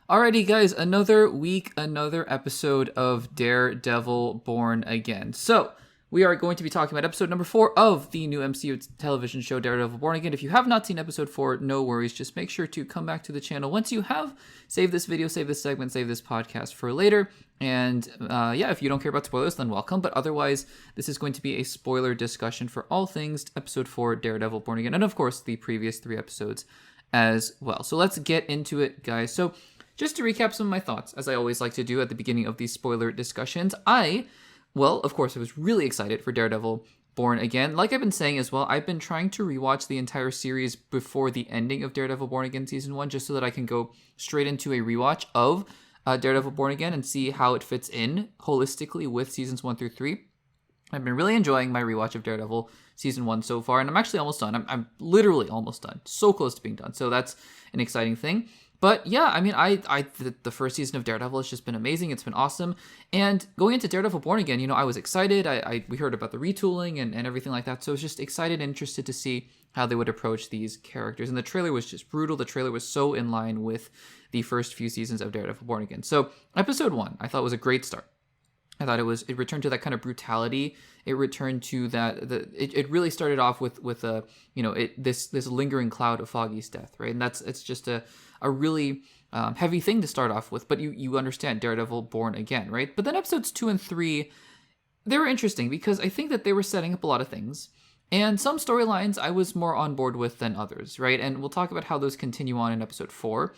Alrighty, guys, another week, another episode of Daredevil Born Again. So, we are going to be talking about episode number 4 of the new MCU television show Daredevil Born Again. If you have not seen episode 4, no worries. Just make sure to come back to the channel once you have. Save this video, save this segment, save this podcast for later. And if you don't care about spoilers, then welcome. But otherwise, this is going to be a spoiler discussion for all things episode 4, Daredevil Born Again. And of course, the previous 3 episodes as well. So let's get into it, guys. So just to recap some of my thoughts, as I always like to do at the beginning of these spoiler discussions, of course, I was really excited for Daredevil Born Again. Like I've been saying as well, I've been trying to rewatch the entire series before the ending of Daredevil Born Again Season 1, just so that I can go straight into a rewatch of Daredevil Born Again and see how it fits in holistically with Seasons 1 through 3. I've been really enjoying my rewatch of Daredevil Season 1 so far, and I'm actually almost done. I'm literally almost done. So close to being done. So that's an exciting thing. But yeah, I mean, the first season of Daredevil has just been amazing. It's been awesome. And going into Daredevil Born Again, I was excited. We heard about the retooling and everything like that. So I was just excited and interested to see how they would approach these characters. And the trailer was just brutal. The trailer was so in line with the first few seasons of Daredevil Born Again. So episode 1, I thought was a great start. I thought it returned to that kind of brutality. It returned to that, it really started off with this lingering cloud of Foggy's death, right? And it's just a really heavy thing to start off with, but you understand Daredevil Born Again, right? But then episodes 2 and 3, they were interesting because I think that they were setting up a lot of things. And some storylines I was more on board with than others, right? And we'll talk about how those continue on in episode 4.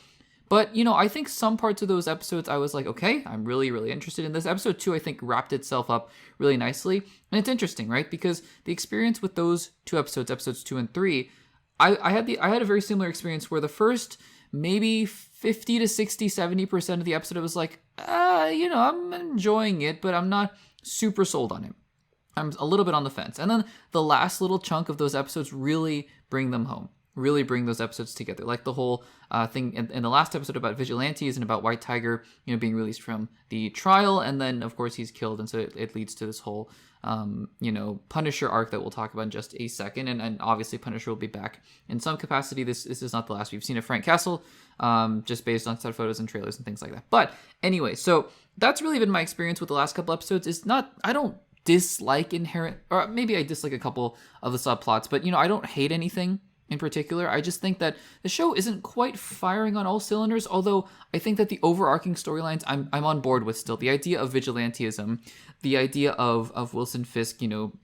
But, I think some parts of those episodes I was like, okay, I'm really, really interested in this. Episode 2, I think, wrapped itself up really nicely. And it's interesting, right? Because the experience with those 2 episodes 2 and 3, I had a very similar experience where the first maybe 50 to 60, 70% of the episode, I was like, I'm enjoying it, but I'm not super sold on it. I'm a little bit on the fence. And then the last little chunk of those episodes really bring them home. Really bring those episodes together, like the whole thing in the last episode about vigilantes and about White Tiger, being released from the trial, and then of course he's killed, and so it leads to this whole Punisher arc that we'll talk about in just a second, and obviously Punisher will be back in some capacity. This is not the last we've seen of Frank Castle, just based on set photos and trailers and things like that. But anyway, so that's really been my experience with the last couple episodes. I don't dislike inherent, or maybe I dislike a couple of the subplots, but I don't hate anything in particular. I just think that the show isn't quite firing on all cylinders, although I think that the overarching storylines I'm on board with still. The idea of vigilantism, the idea of Wilson Fisk, and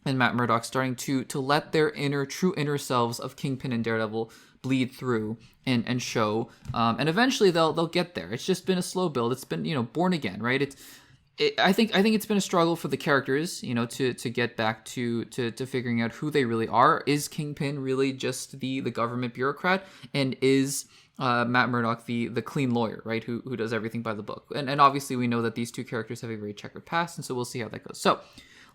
Matt Murdock starting to let their true inner selves of Kingpin and Daredevil bleed through and show, and eventually they'll get there. It's just been a slow build. It's been, Born Again, right? I think it's been a struggle for the characters, to get back to figuring out who they really are. Is Kingpin really just the government bureaucrat, and is Matt Murdock the clean lawyer, right? Who does everything by the book? And obviously we know that these two characters have a very checkered past, and so we'll see how that goes. So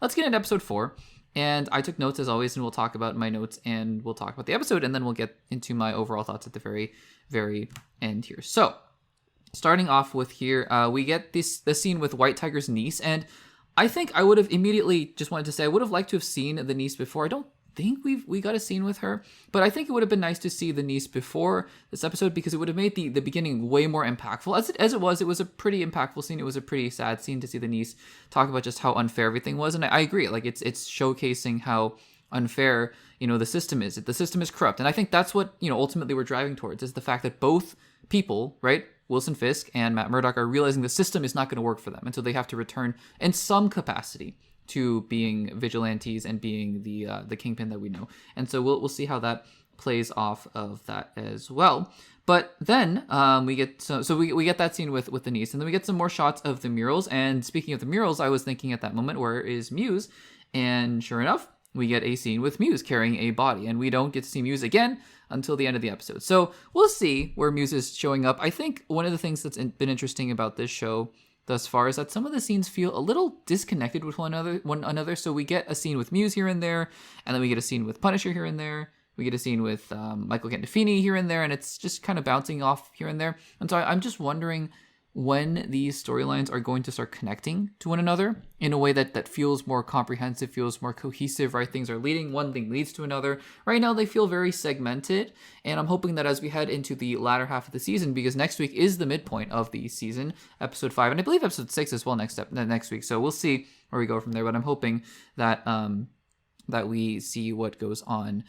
let's get into episode 4. And I took notes as always, and we'll talk about my notes, and we'll talk about the episode, and then we'll get into my overall thoughts at the very, very end here. So starting off with here, we get the scene with White Tiger's niece, and I think I would have immediately just wanted to say I would have liked to have seen the niece before. I don't think we got a scene with her, but I think it would have been nice to see the niece before this episode, because it would have made the beginning way more impactful. As it was a pretty impactful scene. It was a pretty sad scene to see the niece talk about just how unfair everything was, and I agree. Like it's showcasing how unfair the system is. The system is corrupt, and I think that's what ultimately we're driving towards, is the fact that both people, right, Wilson Fisk and Matt Murdock, are realizing the system is not going to work for them, and so they have to return in some capacity to being vigilantes and being the Kingpin that we know. And so we'll see how that plays off of that as well. But then we get we get that scene with the niece, and then we get some more shots of the murals. And speaking of the murals, I was thinking at that moment, where is Muse? And sure enough, we get a scene with Muse carrying a body, and we don't get to see Muse again until the end of the episode. So we'll see where Muse is showing up. I think one of the things that's been interesting about this show thus far is that some of the scenes feel a little disconnected with one another. So we get a scene with Muse here and there, and then we get a scene with Punisher here and there. We get a scene with Michael Gandolfini here and there, and it's just kind of bouncing off here and there. And so I'm just wondering, when these storylines are going to start connecting to one another in a way that feels more comprehensive, feels more cohesive, right? Things are leading, one thing leads to another. Right now, they feel very segmented, and I'm hoping that as we head into the latter half of the season, because next week is the midpoint of the season, episode 5, and I believe episode 6 as well next week, so we'll see where we go from there, but I'm hoping that that we see what goes on.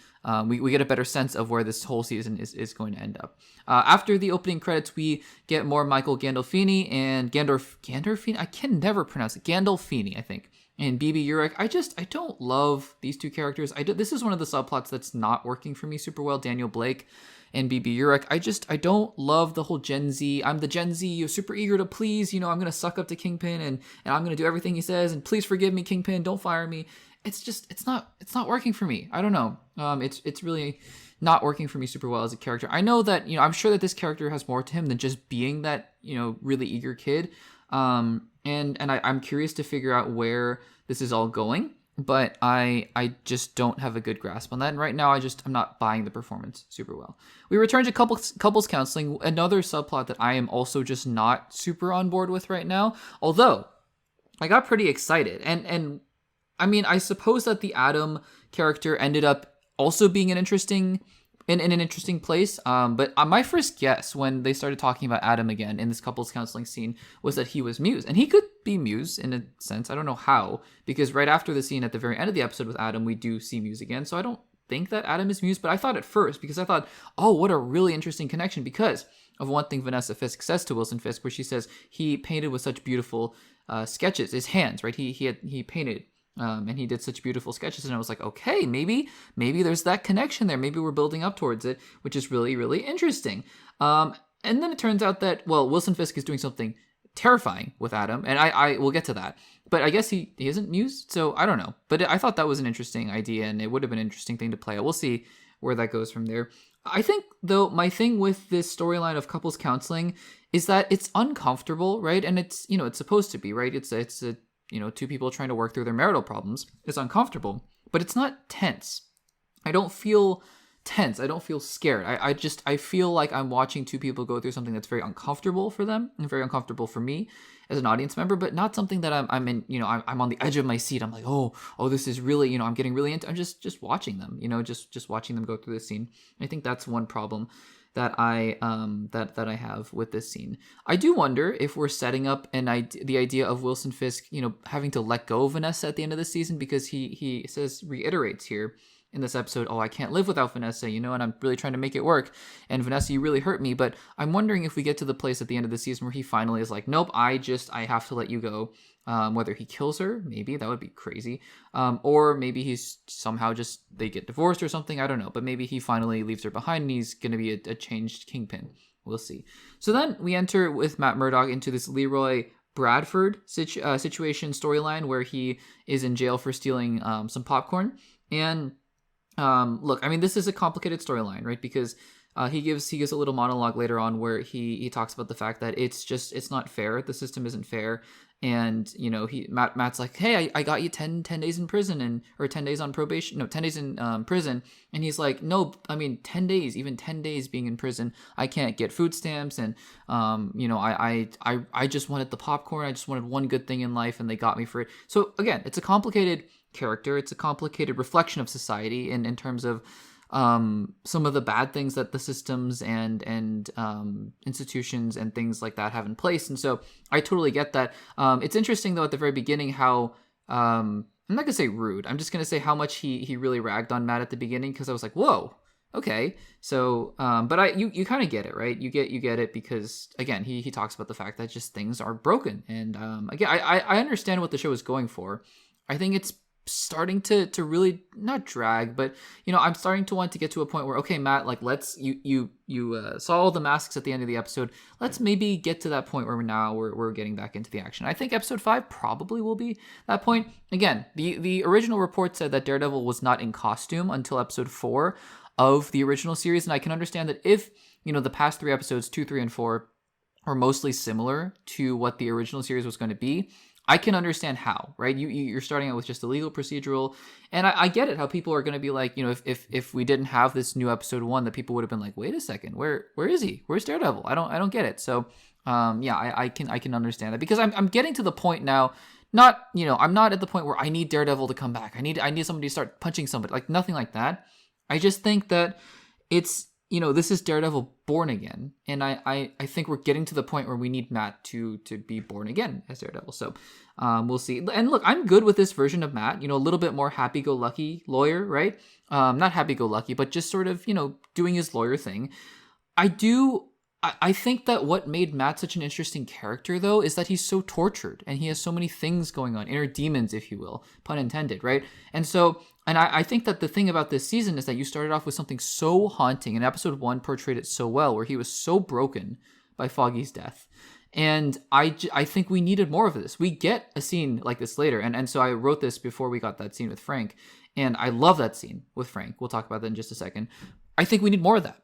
We get a better sense of where this whole season is going to end up. After the opening credits, we get more Michael Gandolfini and Gandolfini? I can never pronounce it. Gandolfini, I think. And Bibi Urek. I don't love these two characters. This is one of the subplots that's not working for me super well. Daniel Blake and Bibi Urek. I don't love the whole Gen Z. I'm the Gen Z, you're super eager to please. I'm going to suck up to Kingpin and I'm going to do everything he says. And please forgive me, Kingpin. Don't fire me. It's not working for me. I don't know. It's really not working for me super well as a character. I know that, I'm sure that this character has more to him than just being that, really eager kid. And I'm curious to figure out where this is all going, but I just don't have a good grasp on that. And right now I'm not buying the performance super well. We return to couples counseling, another subplot that I am also just not super on board with right now. Although I got pretty excited and I mean, I suppose that the Adam character ended up also being in an interesting place. But my first guess when they started talking about Adam again in this couples counseling scene was that he was Muse. And he could be Muse in a sense. I don't know how, because right after the scene at the very end of the episode with Adam, we do see Muse again. So I don't think that Adam is Muse, but I thought at first, because I thought, oh, what a really interesting connection, because of one thing Vanessa Fisk says to Wilson Fisk, where she says he painted with such beautiful sketches, his hands, right? He painted. And he did such beautiful sketches, and I was like, okay, maybe there's that connection there. Maybe we're building up towards it, which is really, really interesting. And then it turns out that, well, Wilson Fisk is doing something terrifying with Adam, and I will get to that. But I guess he isn't Muse, so I don't know. But I thought that was an interesting idea, and it would have been an interesting thing to play out. We'll see where that goes from there. I think, though, my thing with this storyline of couples counseling is that it's uncomfortable, right? And it's, it's supposed to be, right? It's a two people trying to work through their marital problems. It's uncomfortable, but it's not tense. I don't feel tense. I don't feel scared. I feel like I'm watching two people go through something that's very uncomfortable for them and very uncomfortable for me as an audience member, but not something that I'm in, I'm on the edge of my seat. I'm like, oh, this is really, I'm getting really into, I'm just watching them, just watching them go through this scene. I think that's one problem that I have with this scene. I do wonder if we're setting up the idea of Wilson Fisk, having to let go of Vanessa at the end of the season, because he reiterates here in this episode, oh, I can't live without Vanessa, and I'm really trying to make it work. And Vanessa, you really hurt me. But I'm wondering if we get to the place at the end of the season where he finally is like, nope, I have to let you go. Whether he kills her, maybe that would be crazy. Or maybe he's somehow they get divorced or something. I don't know. But maybe he finally leaves her behind and he's going to be a changed Kingpin. We'll see. So then we enter with Matt Murdock into this Leroy Bradford situation storyline where he is in jail for stealing some popcorn. And look, I mean, this is a complicated storyline, right? Because he gives a little monologue later on where he talks about the fact that it's not fair. The system isn't fair. And, Matt's like, hey, I got you 10 days in prison or 10 days on probation. No, 10 days in prison. And he's like, no, I mean, 10 days, even 10 days being in prison, I can't get food stamps. And, I just wanted the popcorn. I just wanted one good thing in life and they got me for it. So again, it's a complicated character. It's a complicated reflection of society in terms of some of the bad things that the systems and institutions and things like that have in place. And so I totally get that. It's interesting though at the very beginning how I'm not gonna say rude. I'm just gonna say how much he really ragged on Matt at the beginning, because I was like, whoa, okay. So but you kind of get it, right? You get it because again he talks about the fact that just things are broken. And again I understand what the show is going for. I think it's starting to really not drag, but I'm starting to want to get to a point where, okay, Matt, like let's you saw all the masks at the end of the episode. Let's maybe get to that point where we're getting back into the action. I think episode 5 probably will be that point. Again, the original report said that Daredevil was not in costume until episode 4 of the original series, and I can understand that if the past 3 episodes 2, 3, and 4 are mostly similar to what the original series was going to be, I can understand how, right? You're starting out with just a legal procedural, and I get it. How people are going to be like, if we didn't have this new episode 1, that people would have been like, wait a second, where is he? Where's Daredevil? I don't get it. So I can understand that, because I'm getting to the point now. Not, I'm not at the point where I need Daredevil to come back. I need somebody to start punching somebody. Like, nothing like that. I just think that it's, this is Daredevil born again. And I think we're getting to the point where we need Matt to be born again as Daredevil. So we'll see. And look, I'm good with this version of Matt, a little bit more happy-go-lucky lawyer, right? Not happy-go-lucky, but just sort of, doing his lawyer thing. I think that what made Matt such an interesting character, though, is that he's so tortured and he has so many things going on, inner demons, if you will, pun intended, right? And so, I think that the thing about this season is that you started off with something so haunting, and episode 1 portrayed it so well, where he was so broken by Foggy's death. And I think we needed more of this. We get a scene like this later, and so I wrote this before we got that scene with Frank, and I love that scene with Frank. We'll talk about that in just a second. I think we need more of that.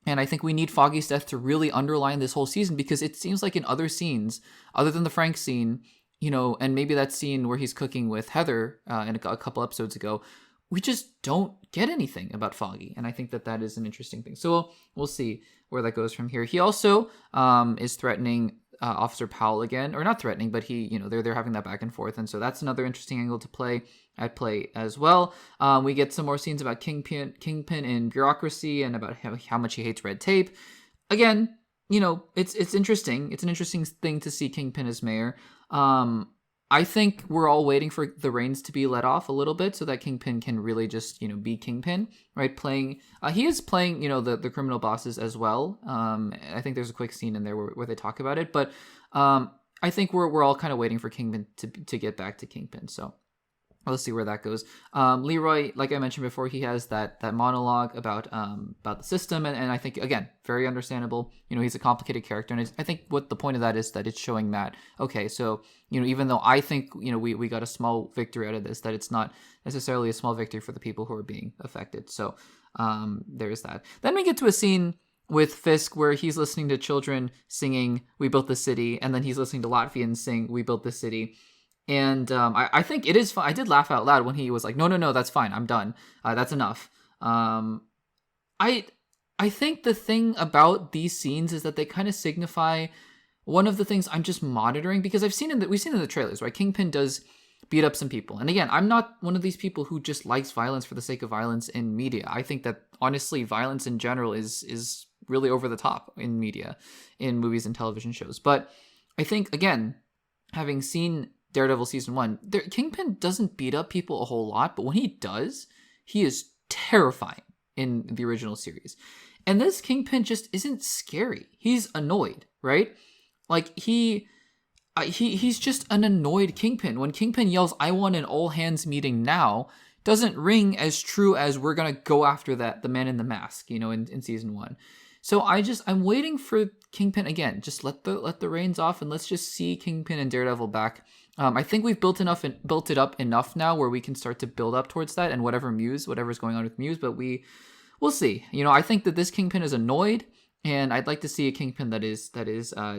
And I think we need Foggy's death to really underline this whole season, because it seems like in other scenes, other than the Frank scene, and maybe that scene where he's cooking with Heather in a couple episodes ago, we just don't get anything about Foggy. And I think that is an interesting thing. So we'll see where that goes from here. He also is threatening Officer Powell again, or not threatening, but he, they're having that back and forth. And so that's another interesting angle to play as well. We get some more scenes about Kingpin in bureaucracy and about how much he hates red tape. Again, it's interesting. It's an interesting thing to see Kingpin as mayor. I think we're all waiting for the reins to be let off a little bit so that Kingpin can really just, be Kingpin, right? He is playing, the criminal bosses as well. I think there's a quick scene in there where they talk about it, but I think we're all kind of waiting for Kingpin to get back to Kingpin. So let's see where that goes. Leroy, like I mentioned before, he has that monologue about the system, and I think, again, very understandable. He's a complicated character, and I think what the point of that is that it's showing Matt, okay, so even though I think we got a small victory out of this, that it's not necessarily a small victory for the people who are being affected. So there's that. Then we get to a scene with Fisk where he's listening to children singing "We Built the City," and then he's listening to Latvians sing "We Built the City." And I think it is fun. I did laugh out loud when he was like, no, that's fine. I'm done. That's enough. I think the thing about these scenes is that they kind of signify one of the things I'm just monitoring, because we've seen in the trailers, right? Kingpin does beat up some people. And again, I'm not one of these people who just likes violence for the sake of violence in media. I think that, honestly, violence in general is really over the top in media, in movies and television shows. But I think, again, having seen Daredevil season 1, Kingpin doesn't beat up people a whole lot, but when he does, he is terrifying in the original series. And this Kingpin just isn't scary. He's annoyed, right? Like, he's just an annoyed Kingpin. When Kingpin yells, "I want an all-hands meeting now," doesn't ring as true as "we're gonna go after the man in the mask," in season 1. So I'm waiting for Kingpin, again, just let the reins off, and let's just see Kingpin and Daredevil back. I think we've built it up enough now where we can start to build up towards that, and whatever's going on with Muse, but we'll see. I think that this Kingpin is annoyed, and I'd like to see a Kingpin that is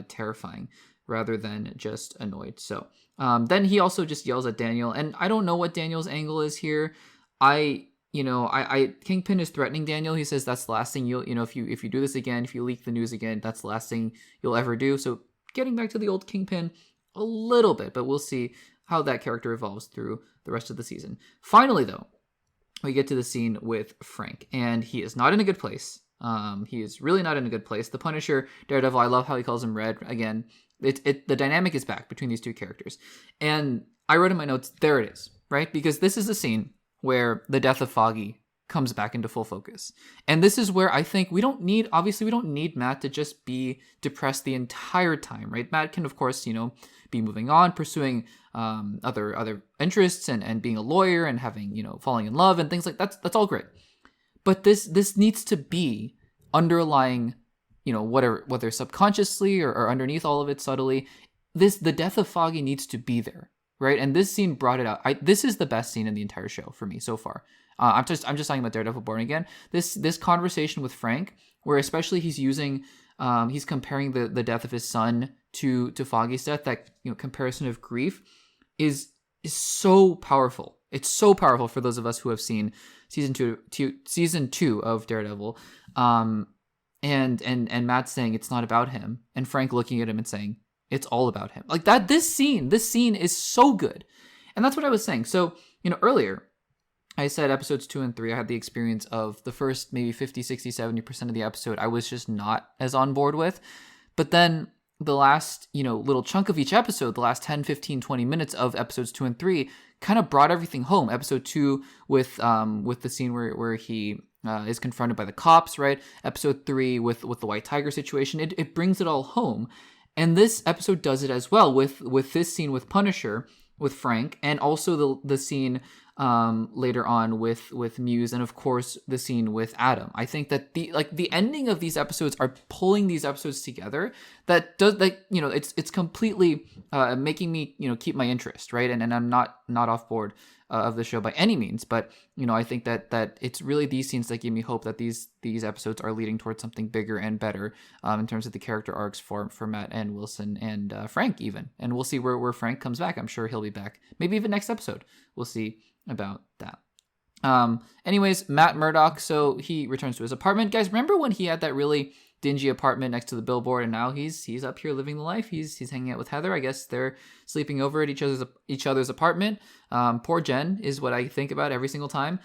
terrifying rather than just annoyed. So then he also just yells at Daniel, and I don't know what Daniel's angle is here. Kingpin is threatening Daniel. He says that's the last thing if you do this again, if you leak the news again, that's the last thing you'll ever do. So getting back to the old Kingpin a little bit, but we'll see how that character evolves through the rest of the season. Finally, though, we get to the scene with Frank, and he is not in a good place. He is really not in a good place. The Punisher, Daredevil, I love how he calls him Red. Again, the dynamic is back between these two characters. And I wrote in my notes, there it is, right? Because this is the scene where the death of Foggy comes back into full focus. And this is where I think we don't need Matt to just be depressed the entire time, right? Matt can, of course, be moving on, pursuing other interests and being a lawyer and having, falling in love and things like that. That's all great. But this needs to be underlying, whether subconsciously or underneath all of it subtly, the death of Foggy needs to be there, right? And this scene brought it out. This is the best scene in the entire show for me so far. I'm just talking about Daredevil Born Again. This conversation with Frank, where especially he's comparing the death of his son to Foggy's death. That comparison of grief is so powerful. It's so powerful for those of us who have seen season two of Daredevil. and Matt saying it's not about him, and Frank looking at him and saying it's all about him. Like that, this scene is so good. And that's what I was saying. So, earlier I said episodes 2 and 3, I had the experience of the first maybe 50, 60, 70% of the episode I was just not as on board with. But then the last, little chunk of each episode, the last 10, 15, 20 minutes of episodes 2 and 3 kind of brought everything home. Episode 2 with the scene where he is confronted by the cops, right? Episode 3 with the White Tiger situation. It brings it all home. And this episode does it as well with this scene with Punisher, with Frank, and also the scene later on with Muse, and of course the scene with Adam. I think that the ending of these episodes are pulling these episodes together. That does it's completely making me keep my interest, right? And I'm not off board of the show by any means, but I think that it's really these scenes that give me hope that these episodes are leading towards something bigger and better in terms of the character arcs for Matt and Wilson and Frank even. And we'll see where Frank comes back. I'm sure he'll be back, maybe even next episode. We'll see about that. Anyways, Matt Murdock, so he returns to his apartment. Guys, remember when he had that really dingy apartment next to the billboard, and now he's up here living the life. He's hanging out with Heather. I guess they're sleeping over at each other's apartment. Poor Jen is what I think about every single time.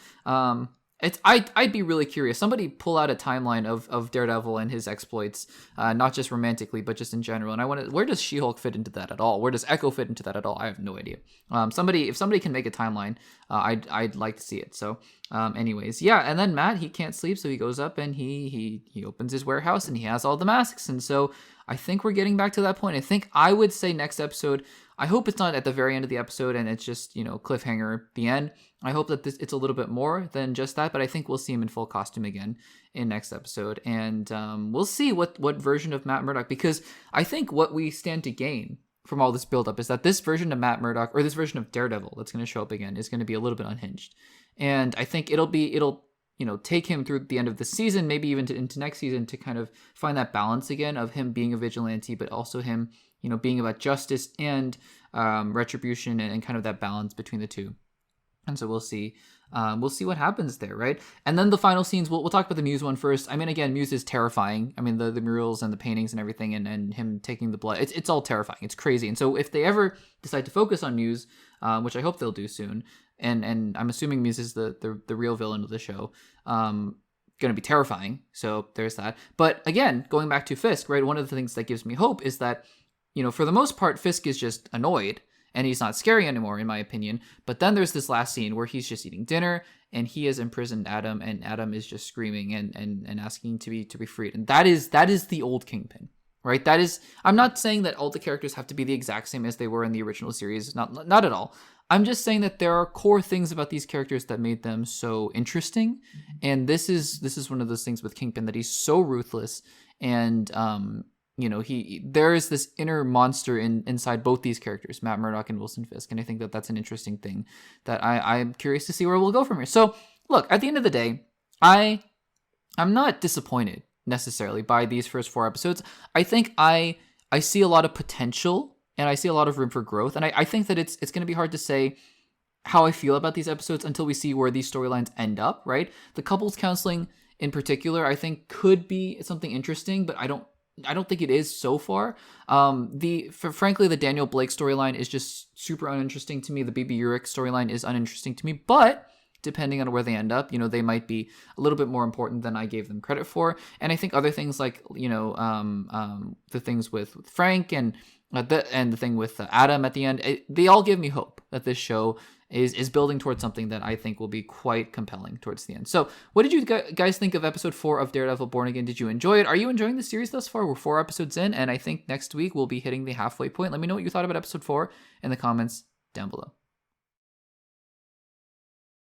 I'd be really curious. Somebody pull out a timeline of Daredevil and his exploits, not just romantically, but just in general. And where does She-Hulk fit into that at all? Where does Echo fit into that at all? I have no idea. If somebody can make a timeline, I'd like to see it. So, anyways, yeah. And then Matt, he can't sleep, so he goes up and he opens his warehouse and he has all the masks. And so I think we're getting back to that point. I think I would say next episode. I hope it's not at the very end of the episode and it's just, cliffhanger, the end. I hope that it's a little bit more than just that, but I think we'll see him in full costume again in next episode. And we'll see what version of Matt Murdock, because I think what we stand to gain from all this buildup is that this version of Matt Murdock, or this version of Daredevil that's going to show up again, is going to be a little bit unhinged. And I think it'll take him through the end of the season, maybe even into next season, to kind of find that balance again of him being a vigilante, but also him, being about justice and retribution and kind of that balance between the two. And so we'll see what happens there, right? And then the final scenes, we'll talk about the Muse one first. I mean, again, Muse is terrifying. I mean, the murals and the paintings and everything, and him taking the blood, it's all terrifying. It's crazy. And so if they ever decide to focus on Muse, which I hope they'll do soon, and I'm assuming Muse is the real villain of the show, going to be terrifying. So there's that. But again, going back to Fisk, right? One of the things that gives me hope is that, for the most part, Fisk is just annoyed. And he's not scary anymore, in my opinion. But then there's this last scene where he's just eating dinner, and he has imprisoned Adam, and Adam is just screaming and asking to be freed. And that is the old Kingpin, right? That is. I'm not saying that all the characters have to be the exact same as they were in the original series. Not at all. I'm just saying that there are core things about these characters that made them so interesting. And this is one of those things with Kingpin, that he's so ruthless, and there is this inner monster inside both these characters, Matt Murdock and Wilson Fisk, and I think that that's an interesting thing that I'm curious to see where we'll go from here. So, look, at the end of the day, I'm not disappointed necessarily by these first 4 episodes. I think I see a lot of potential, and I see a lot of room for growth, and I think that it's going to be hard to say how I feel about these episodes until we see where these storylines end up, right? The couples counseling in particular, I think, could be something interesting, but I don't think it is so far. Frankly, the Daniel Blake storyline is just super uninteresting to me. The BB Urich storyline is uninteresting to me, but depending on where they end up, they might be a little bit more important than I gave them credit for. And I think other things like, the things with Frank and the thing with Adam at the end, they all give me hope that this show is building towards something that I think will be quite compelling towards the end. So what did you guys think of episode 4 of Daredevil Born Again? Did you enjoy it? Are you enjoying the series thus far? We're 4 episodes in, and I think next week we'll be hitting the halfway point. Let me know what you thought about episode 4 in the comments down below.